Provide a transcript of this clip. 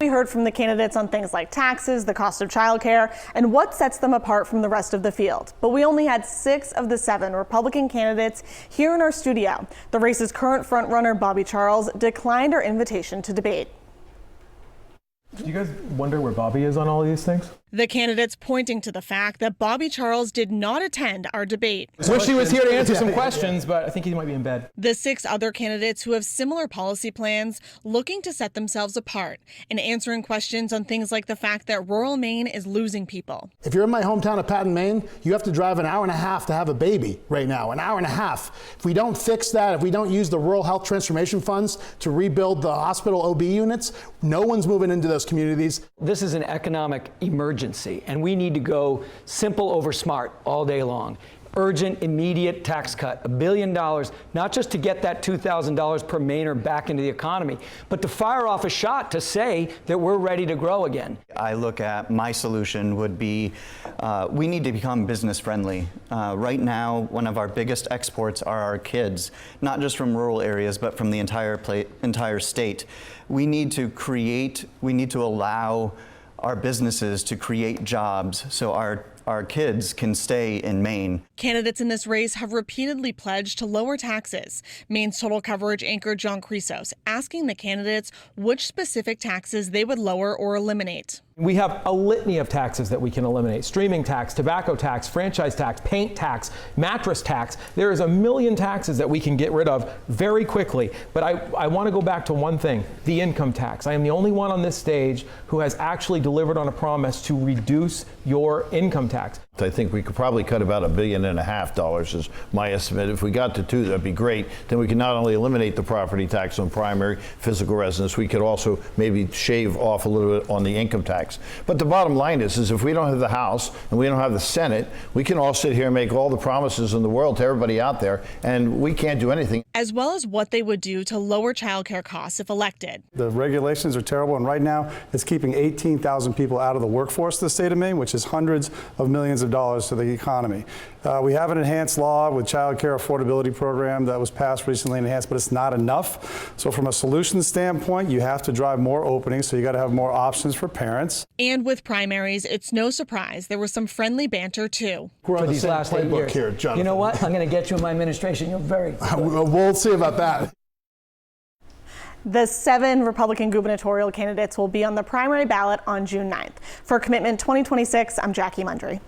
We heard from the candidates on things like taxes, the cost of childcare, and what sets them apart from the rest of the field. But we only had 6 of the 7 Republican candidates here in our studio. The race's current frontrunner, Bobby Charles, declined our invitation to debate. Do you guys wonder where Bobby is on all of these things? The candidates pointing to the fact that Bobby Charles did not attend our debate. Wish he was here to answer some questions, but I think he might be in bed. The 6 other candidates who have similar policy plans looking to set themselves apart and answering questions on things like the fact that rural Maine is losing people. If you're in my hometown of Patton, Maine, you have to drive an hour and a half to have a baby right now, an hour and a half. If we don't fix that, if we don't use the rural health transformation funds to rebuild the hospital OB units, no one's moving into those communities. This is an economic emergency, and we need to go simple over smart all day long. Urgent, immediate tax cut, $1 billion, not just to get that $2,000 per Mainer back into the economy, but to fire off a shot to say that we're ready to grow again. I look at my solution would be we need to become business friendly. Right now, one of our biggest exports are our kids, not just from rural areas, but from the entire state. We need to allow our businesses to create jobs so our kids can stay in Maine. Candidates in this race have repeatedly pledged to lower taxes. Maine's Total Coverage anchor John Chrysos asking the candidates which specific taxes they would lower or eliminate. We have a litany of taxes that we can eliminate. Streaming tax, tobacco tax, franchise tax, paint tax, mattress tax. There is a million taxes that we can get rid of very quickly. But I want to go back to one thing, the income tax. I am the only one on this stage who has actually delivered on a promise to reduce your income tax. I think we could probably cut about $1.5 billion is my estimate. If we got to 2, that'd be great. Then we can not only eliminate the property tax on primary physical residence, we could also maybe shave off a little bit on the income tax. But the bottom line is if we don't have the House and we don't have the Senate, we can all sit here and make all the promises in the world to everybody out there, and we can't do anything. As well as what they would do to lower childcare costs if elected. The regulations are terrible, and right now it's keeping 18,000 people out of the workforce of the state of Maine, which is hundreds of millions of dollars to the economy. We have an enhanced law with child care affordability program that was passed recently and enhanced, but it's not enough. So from a solution standpoint, you have to drive more openings, so you got to have more options for parents. And with primaries, it's no surprise there was some friendly banter too. We're on For the these same last 8 playbook years. here, Jonathan. You know what? I'm going to get you in my administration. You're very We'll see about that. The 7 Republican gubernatorial candidates will be on the primary ballot on June 9th. For Commitment 2026, I'm Jackie Mundry.